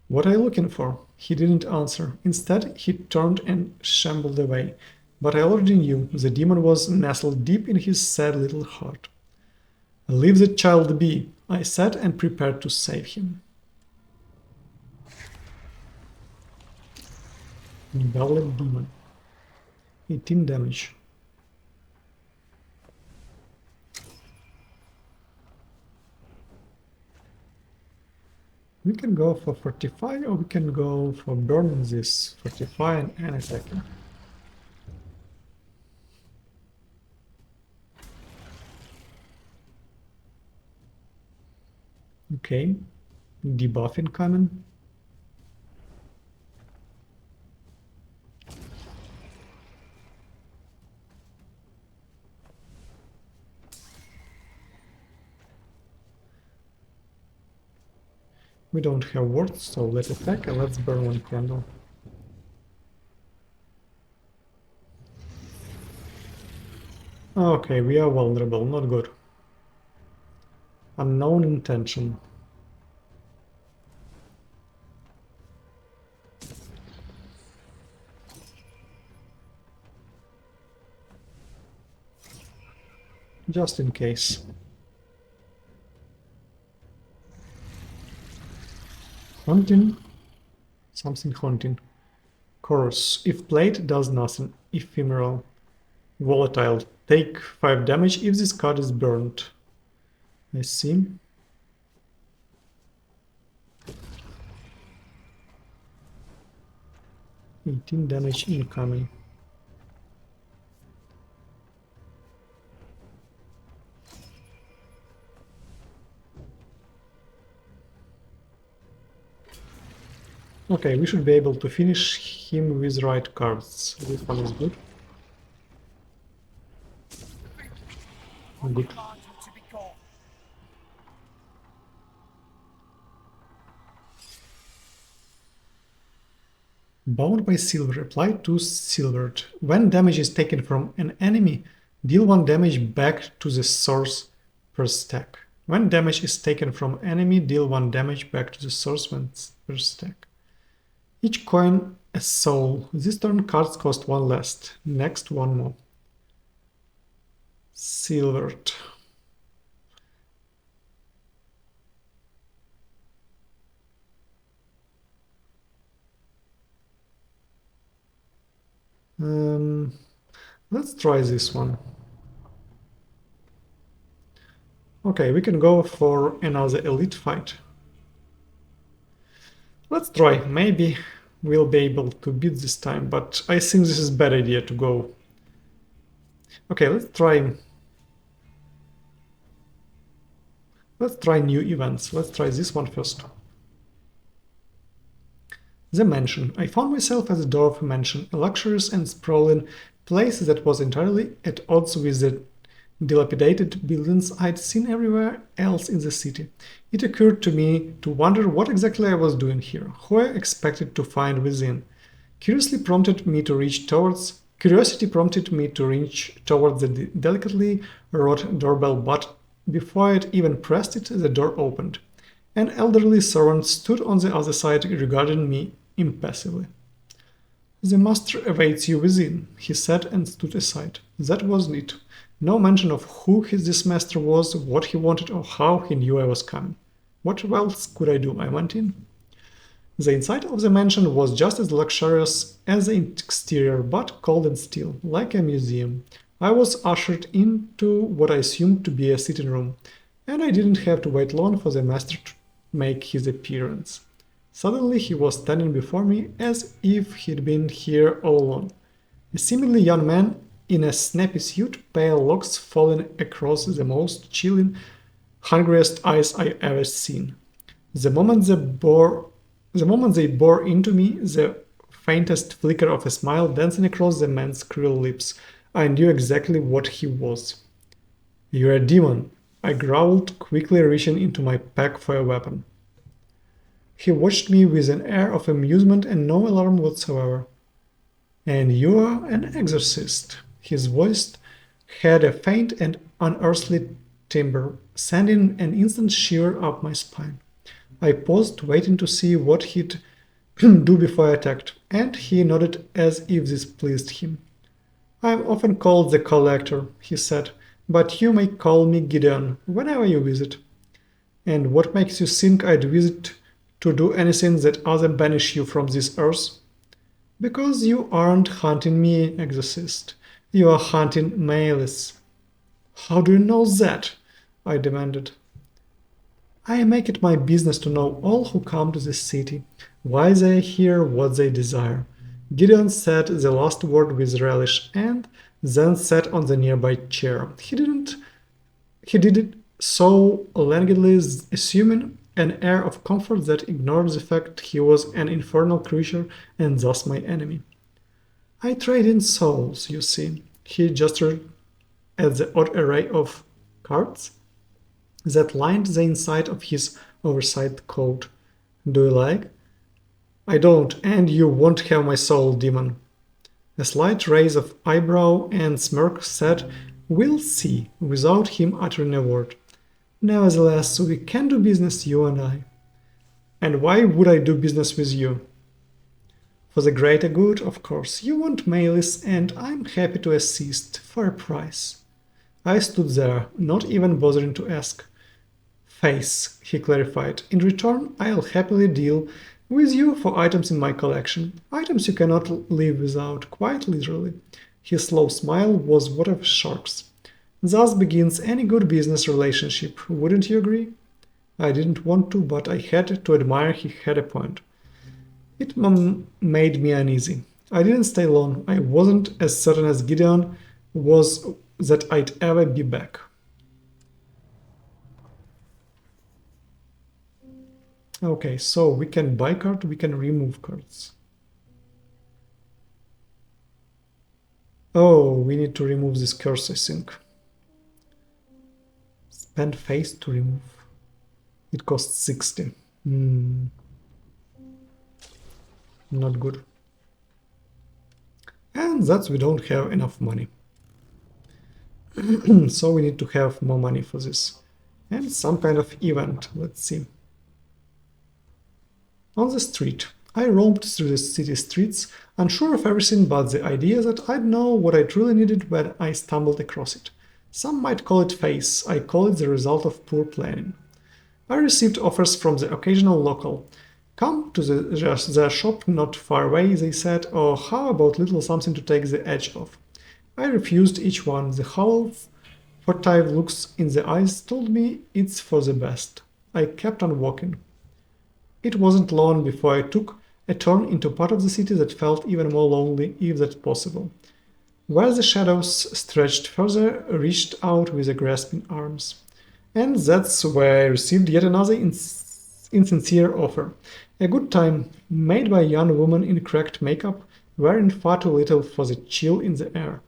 A: What are you looking for? He didn't answer. Instead, he turned and shambled away. But I already knew the demon was nestled deep in his sad little heart. Leave the child be, I said, and prepared to save him. Goblet demon. 18 damage. We can go for fortify, or we can go for burning this, fortify and attacking. Okay, debuff incoming. We don't have wards, so let's attack and let's burn one candle. Okay, we are vulnerable, not good. Unknown intention. Just in case. Haunting? Something haunting. Chorus. If played, does nothing. Ephemeral. Volatile. Take 5 damage if this card is burned. I see. $18 damage incoming. Okay, we should be able to finish him with right cards. This one is good. Good. Bound by silver, apply 2 silvered. When damage is taken from an enemy, deal 1 damage back to the source per stack. When damage is taken from enemy, deal 1 damage back to the source per stack. Each coin a soul. This turn cards cost 1 less. Next, 1 more. Silvered. Let's try this one. Okay, we can go for another elite fight. Let's try. Maybe we'll be able to beat this time, but I think this is a bad idea to go. Okay, let's try. Let's try new events. Let's try this one first. The mansion. I found myself at the door of a mansion, a luxurious and sprawling place that was entirely at odds with the dilapidated buildings I'd seen everywhere else in the city. It occurred to me to wonder what exactly I was doing here, who I expected to find within. Curiosity prompted me to reach towards the delicately wrought doorbell, but before I had even pressed it, the door opened. An elderly servant stood on the other side, regarding me impassively. "The master awaits you within," he said, and stood aside. That was it. No mention of who this master was, what he wanted, or how he knew I was coming. What else could I do? I went in. The inside of the mansion was just as luxurious as the exterior, but cold and still, like a museum. I was ushered into what I assumed to be a sitting room, and I didn't have to wait long for the master to make his appearance. Suddenly he was standing before me as if he'd been here all along. A seemingly young man in a snappy suit, pale locks falling across the most chilling, hungriest eyes I ever seen. The moment they bore into me, the faintest flicker of a smile dancing across the man's cruel lips, I knew exactly what he was. "You're a demon," I growled, quickly reaching into my pack for a weapon. He watched me with an air of amusement and no alarm whatsoever. "And you are an exorcist." His voice had a faint and unearthly timbre, sending an instant shiver up my spine. I paused, waiting to see what he'd do before I attacked, and he nodded as if this pleased him. "I'm often called the Collector," he said, "but you may call me Gideon whenever you visit." "And what makes you think I'd visit to do anything that other banish you from this earth?" "Because you aren't hunting me, Exorcist. You are hunting Malys." "How do you know that?" I demanded. "I make it my business to know all who come to this city, why they are here, what they desire." Gideon said the last word with relish, and then sat on the nearby chair. He did it so languidly, assuming an air of comfort that ignored the fact he was an infernal creature and thus my enemy. "I trade in souls, you see." He gestured at the odd array of cards that lined the inside of his oversized coat. "Do you like?" "I don't, and you won't have my soul, demon." A slight raise of eyebrow and smirk said, "We'll see," without him uttering a word. "Nevertheless, we can do business, you and I." "And why would I do business with you?" "For the greater good, of course. You want Malys, and I'm happy to assist, for a price." I stood there, not even bothering to ask. "Face," he clarified. "In return, I'll happily deal with you for items in my collection. Items you cannot live without, quite literally." His slow smile was one of sharks. "Thus begins any good business relationship, wouldn't you agree?" I didn't want to, but I had to admire he had a point. It made me uneasy. I didn't stay long. I wasn't as certain as Gideon was that I'd ever be back. Okay, so we can buy cards, we can remove cards. Oh, we need to remove this curse, I think. Spend face to remove. It costs 60. Not good. And that's we don't have enough money. So we need to have more money for this. And some kind of event, let's see. On the street. I roamed through the city streets, unsure of everything but the idea that I'd know what I truly needed when I stumbled across it. Some might call it fate, I call it the result of poor planning. I received offers from the occasional local. "Come to the shop not far away," they said, or "how about little something to take the edge off?" I refused each one. The whole furtive looks in the eyes told me it's for the best. I kept on walking. It wasn't long before I took a turn into part of the city that felt even more lonely, if that's possible, where the shadows stretched further, reached out with a grasping arms. And that's where I received yet another insincere offer. A good time, made by a young woman in cracked makeup, wearing far too little for the chill in the air.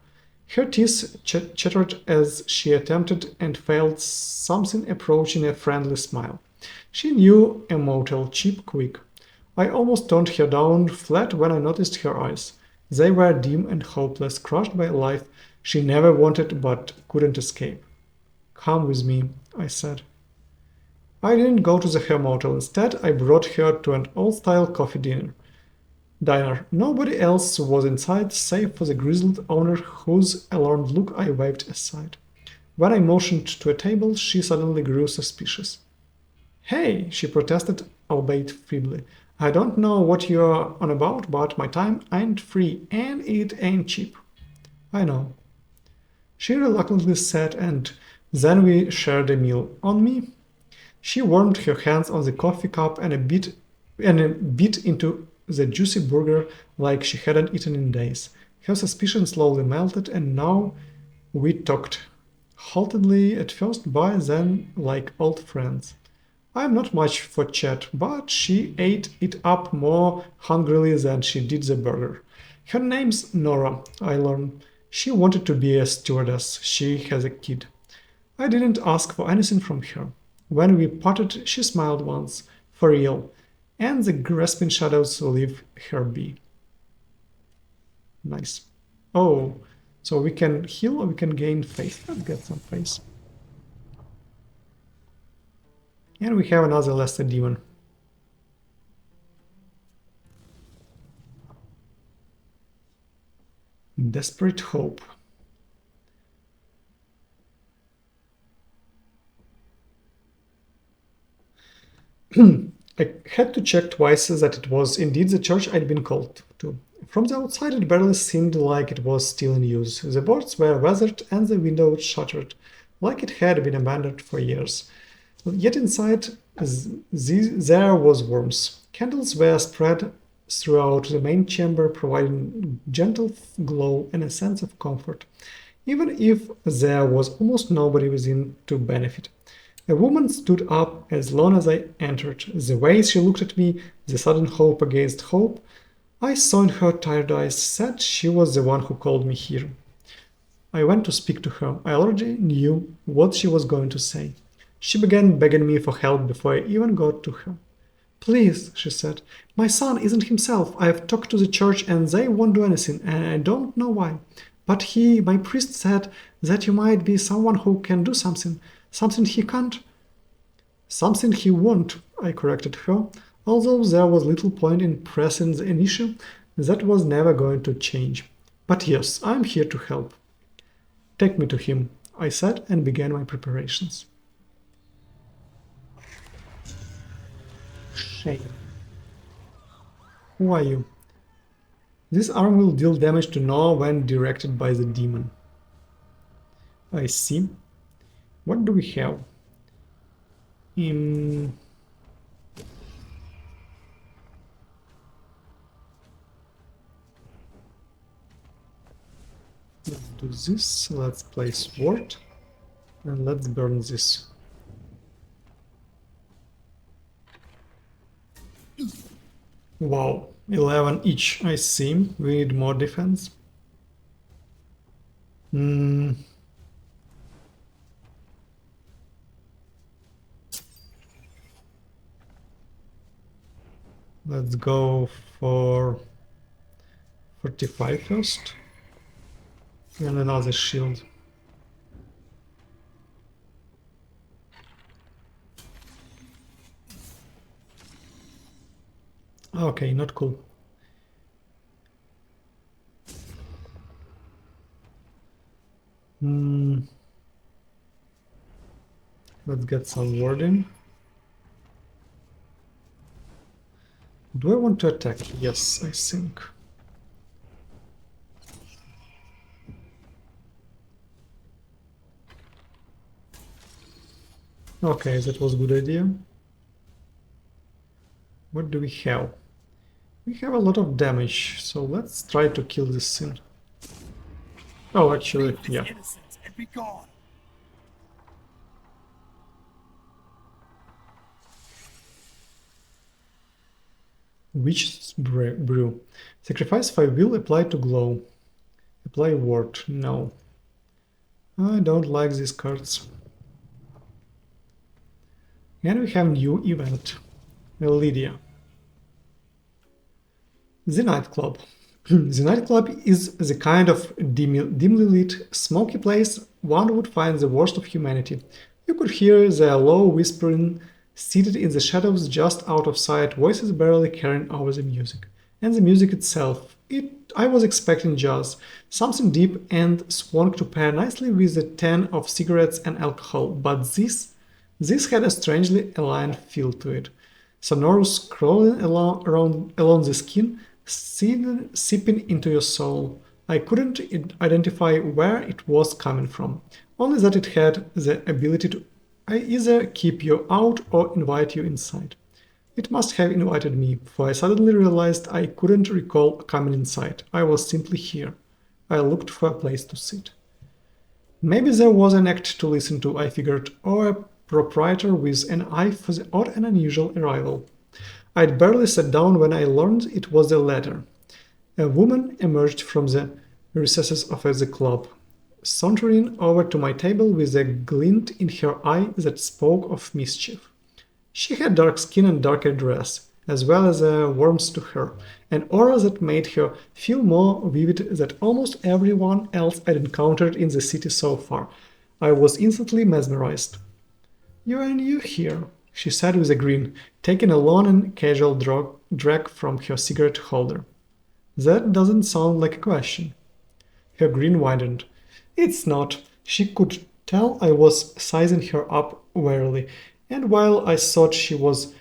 A: Her teeth chattered as she attempted and failed something approaching a friendly smile. She knew a motel cheap quick. I almost turned her down flat when I noticed her eyes. They were dim and hopeless, crushed by a life she never wanted but couldn't escape. Come with me, I said. I didn't go to the her motel. Instead, I brought her to an old-style coffee diner. Nobody else was inside, save for the grizzled owner whose alarmed look I waved aside. When I motioned to a table, she suddenly grew suspicious. Hey, she protested, albeit feebly. I don't know what you're on about, but my time ain't free, and it ain't cheap. I know. She reluctantly sat, and then we shared a meal. On me? She warmed her hands on the coffee cup and bit into the juicy burger like she hadn't eaten in days. Her suspicion slowly melted, and now we talked. Haltedly at first, but then like old friends. I'm not much for chat, but she ate it up more hungrily than she did the burger. Her name's Nora, I learned. She wanted to be a stewardess. She has a kid. I didn't ask for anything from her. When we parted, she smiled once, for real, and the grasping shadows leave her be. Nice. Oh, so we can heal or we can gain faith. Let's get some faith. And we have another lesser demon. Desperate hope. I had to check twice that it was indeed the church I'd been called to. From the outside, it barely seemed like it was still in use. The boards were weathered and the window shuttered, like it had been abandoned for years. Yet inside, there was warmth. Candles were spread throughout the main chamber, providing gentle glow and a sense of comfort, even if there was almost nobody within to benefit. A woman stood up as long as I entered. The way she looked at me, the sudden hope against hope, I saw in her tired eyes, said she was the one who called me here. I went to speak to her. I already knew what she was going to say. She began begging me for help before I even got to her. Please, she said, my son isn't himself. I have talked to the church and they won't do anything, and I don't know why. But my priest said that you might be someone who can do something. Something he can't. Something he won't, I corrected her, although there was little point in pressing an issue that was never going to change. But yes, I'm here to help. Take me to him, I said, and began my preparations. Shame. Who are you? This arm will deal damage to Noah when directed by the demon. I see. What do we have? Let's do this. Let's play sword. And let's burn this. Wow, 11 each, I see. We need more defense. Let's go for 45 first. And another shield. Okay, not cool. Let's get some wording. Do I want to attack? Yes, I think. Okay, that was a good idea. What do we have? We have a lot of damage, so let's try to kill this thing. Oh, actually,
B: Leave this
A: yeah.
B: innocent and be gone.
A: Witch's Brew. Sacrifice 5 will apply to glow. Apply ward. No. I don't like these cards. And we have new event. Lydia. The nightclub. The nightclub is the kind of dimly lit, smoky place one would find the worst of humanity. You could hear their low whispering, seated in the shadows just out of sight, voices barely carrying over the music. And the music itself. I was expecting jazz, something deep and swung to pair nicely with the tan of cigarettes and alcohol, but this had a strangely aligned feel to it. Sonorous crawling along the skin, seeping into your soul. I couldn't identify where it was coming from, only that it had the ability to either keep you out or invite you inside. It must have invited me, for I suddenly realized I couldn't recall coming inside. I was simply here. I looked for a place to sit. Maybe there was an act to listen to, I figured, or a proprietor with an eye for the odd and unusual arrival. I'd barely sat down when I learned it was the latter. A woman emerged from the recesses of the club, sauntering over to my table with a glint in her eye that spoke of mischief. She had dark skin and darker dress, as well as a warmth to her, an aura that made her feel more vivid than almost everyone else I'd encountered in the city so far. I was instantly mesmerized. "You are new here," she said with a grin, taking a long and casual drag from her cigarette holder. "That doesn't sound like a question." Her grin widened. "It's not." She could tell I was sizing her up warily, and while I thought she was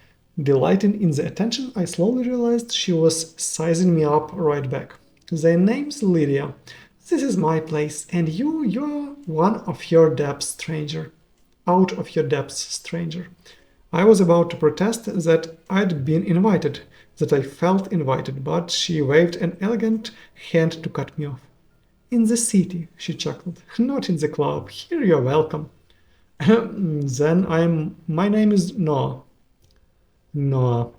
A: delighting in the attention, I slowly realized she was sizing me up right back. "The name's Lydia. This is my place, and you're one of your depths, stranger. Out of your depths, stranger." I was about to protest that I'd been invited, that I felt invited, but she waved an elegant hand to cut me off. "In the city," she chuckled, "not in the club. Here you're welcome." My name is Noah. Noah.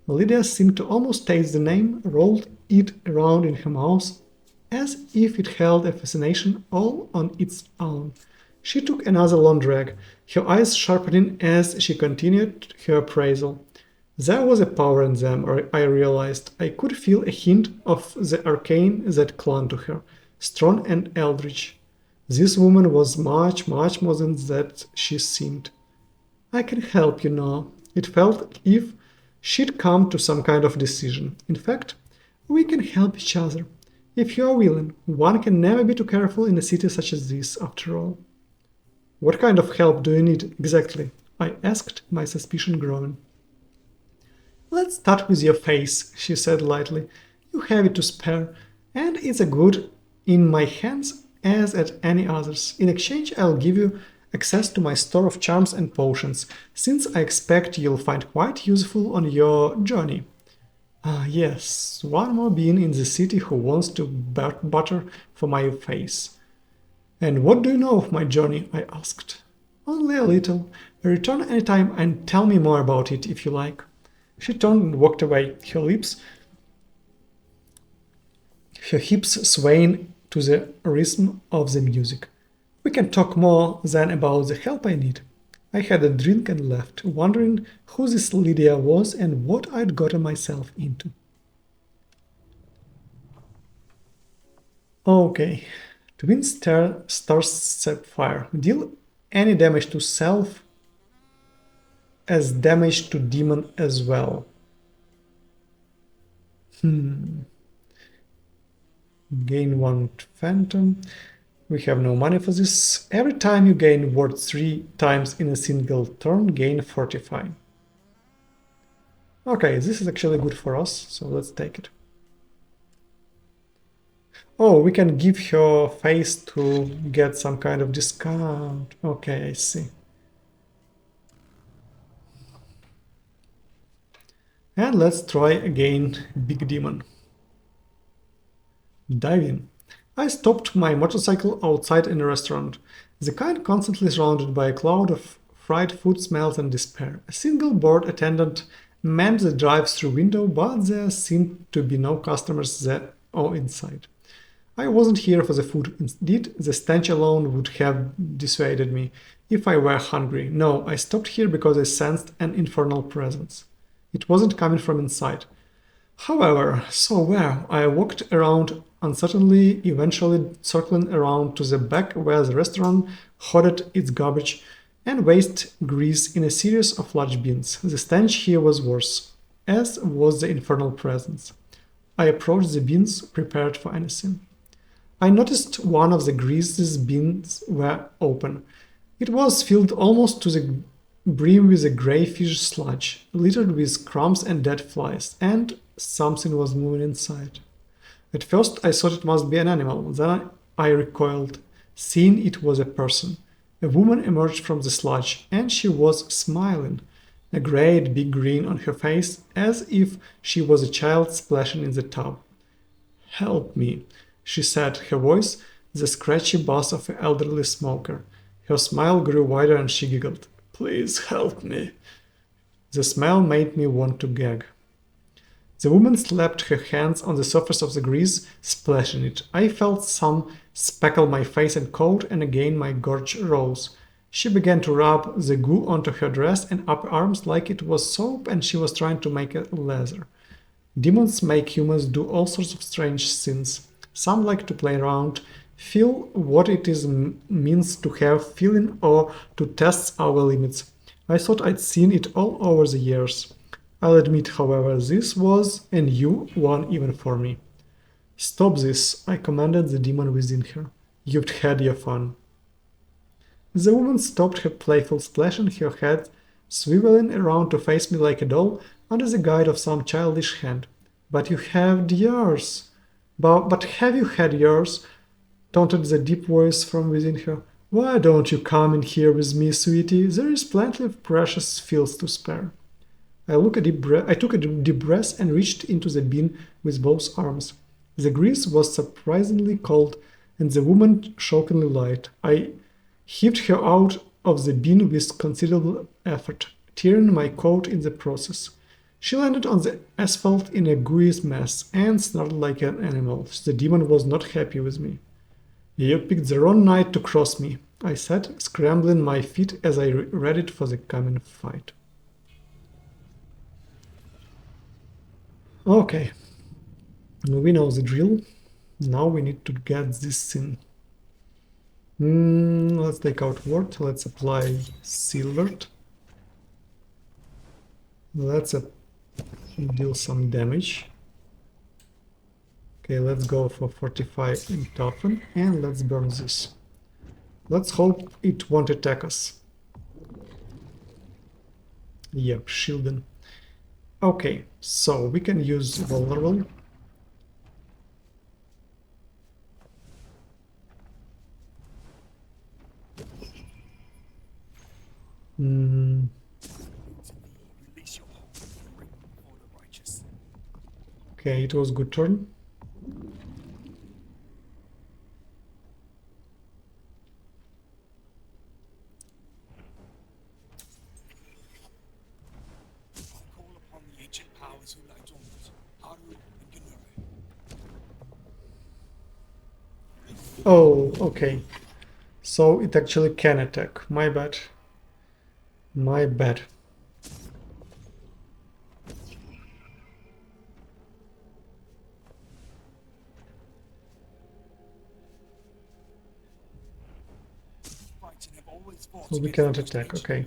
A: Lydia seemed to almost taste the name, rolled it around in her mouth as if it held a fascination all on its own. She took another long drag, her eyes sharpening as she continued her appraisal. There was a power in them, I realized. I could feel a hint of the arcane that clung to her, strong and eldritch. This woman was much, much more than that she seemed. "I can help you now." It felt as if she'd come to some kind of decision. "In fact, we can help each other. If you are willing, one can never be too careful in a city such as this, after all." "What kind of help do you need, exactly?" I asked, my suspicion growing. "Let's start with your face," she said lightly. "You have it to spare, and it's as good in my hands as at any others. In exchange, I'll give you access to my store of charms and potions, since I expect you'll find quite useful on your journey." Ah, yes, one more being in the city who wants to butter for my face. "And what do you know of my journey?" I asked. "Only a little. Return anytime and tell me more about it, if you like." She turned and walked away, her hips swaying to the rhythm of the music. "We can talk more then about the help I need." I had a drink and left, wondering who this Lydia was and what I'd gotten myself into. Okay. Twin Star Sapphire. Deal any damage to self as damage to demon as well. Gain 1 phantom. We have no money for this. Every time you gain ward 3 times in a single turn, gain 45. Okay, this is actually good for us, so let's take it. Oh, we can give her face to get some kind of discount. Okay, I see. And let's try again, Big Demon. Dive in. I stopped my motorcycle outside in a restaurant, the kind constantly surrounded by a cloud of fried food smells and despair. A single bored attendant manned the drive-through window, but there seemed to be no customers there or inside. I wasn't here for the food. Indeed, the stench alone would have dissuaded me if I were hungry. No, I stopped here because I sensed an infernal presence. It wasn't coming from inside. However, so where? I walked around uncertainly, eventually circling around to the back where the restaurant hoarded its garbage and waste grease in a series of large bins. The stench here was worse, as was the infernal presence. I approached the bins, prepared for anything. I noticed one of the grease's bins were open. It was filled almost to the brim with a grey fish sludge, littered with crumbs and dead flies, and something was moving inside. At first I thought it must be an animal, then I recoiled, seeing it was a person. A woman emerged from the sludge, and she was smiling, a great big grin on her face, as if she was a child splashing in the tub. "Help me," she said, her voice the scratchy bass of an elderly smoker. Her smile grew wider and she giggled. "Please help me." The smell made me want to gag. The woman slapped her hands on the surface of the grease, splashing it. I felt some speckle my face and coat, and again my gorge rose. She began to rub the goo onto her dress and upper arms like it was soap, and she was trying to make it leather. Demons make humans do all sorts of strange things. Some like to play around, feel what it is means to have feeling, or to test our limits. I thought I'd seen it all over the years. I'll admit, however, this was a new one even for me. "Stop this," I commanded the demon within her. "You've had your fun." The woman stopped her playful splashing, her head swiveling around to face me like a doll under the guide of some childish hand. "But you have yours. But have you had yours?" taunted the deep voice from within her. "Why don't you come in here with me, sweetie? There is plenty of precious filth to spare." I took a deep breath and reached into the bin with both arms. The grease was surprisingly cold, and the woman shockingly light. I heaved her out of the bin with considerable effort, tearing my coat in the process. She landed on the asphalt in a gooey mess and snarled like an animal. The demon was not happy with me. "You picked the wrong night to cross me," I said, scrambling my feet as I readied for the coming fight. Okay, we know the drill. Now we need to get this in. Let's take out word. Let's apply silver. Let's deal some damage. Okay, let's go for fortify and toughen, and let's burn this. Let's hope it won't attack us. Yep, shielding. Okay, so we can use vulnerable. Okay, it was good turn. Oh, okay. So it actually can attack. My bad. My bad. So we cannot attack, okay.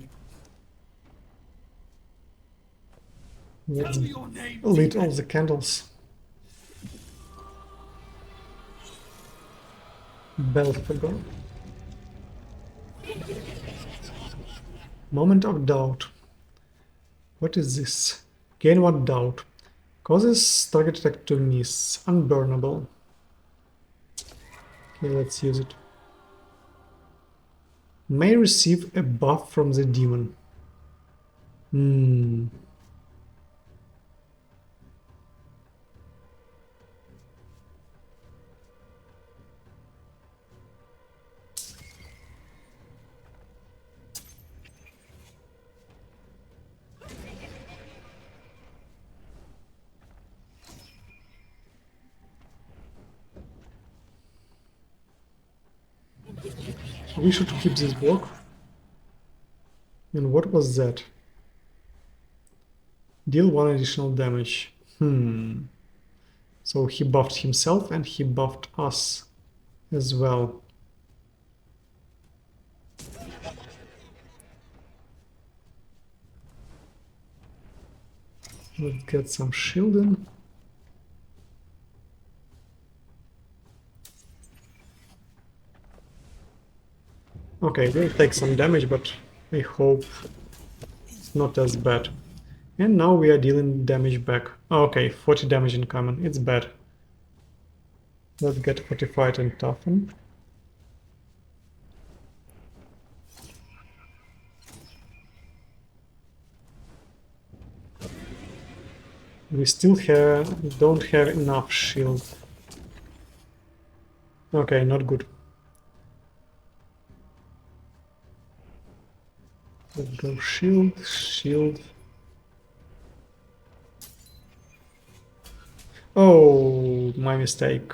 A: Let's lit all the candles. Belphegor. Moment of doubt. What is this? Gain 1 doubt. Causes target attack to miss. Unburnable. Okay, let's use it. May receive a buff from the demon. We should keep this block. And what was that? Deal 1 additional damage. So he buffed himself and he buffed us as well. Let's get some shielding. Okay, we'll take some damage, but I hope it's not as bad. And now we are dealing damage back. Okay, 40 damage incoming. It's bad. Let's get fortified and toughen. We still don't have enough shield. Okay, not good. Let's go shield, shield. Oh, my mistake.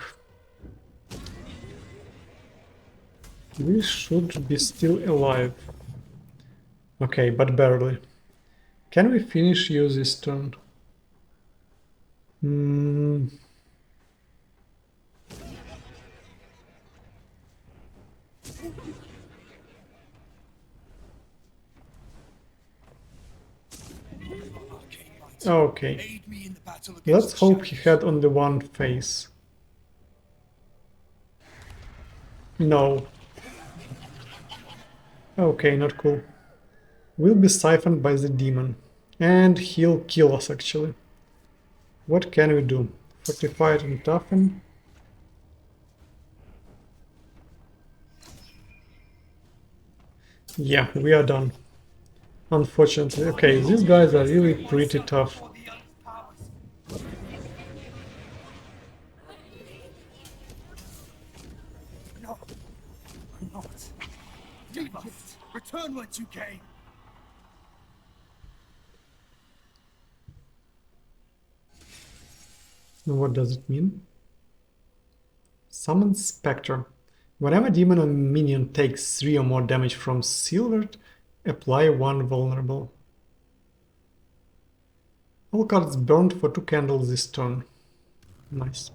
A: We should be still alive. Okay, but barely. Can we finish you this turn? Okay. Let's hope he had only one face. No. Okay, not cool. We'll be siphoned by the demon. And he'll kill us, actually. What can we do? Fortified and toughen. Yeah, we are done. Unfortunately. Okay, these guys are really pretty tough.
B: No, I'm not. You must return what you came.
A: What does it mean? Summon Spectre. Whenever demon or minion takes 3 or more damage from Silvered, apply 1 vulnerable. All cards burned for 2 candles this turn. Nice.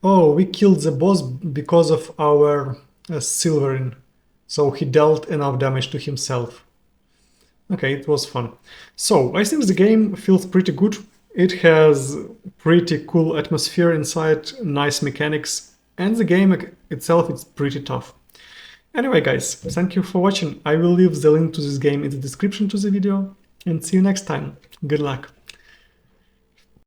A: Oh, we killed the boss because of our silvering. So he dealt enough damage to himself. Okay, it was fun. So, I think the game feels pretty good. It has pretty cool atmosphere inside, nice mechanics, and the game itself is pretty tough. Anyway guys, thank you for watching. I will leave the link to this game in the description to the video, and see you next time. Good luck!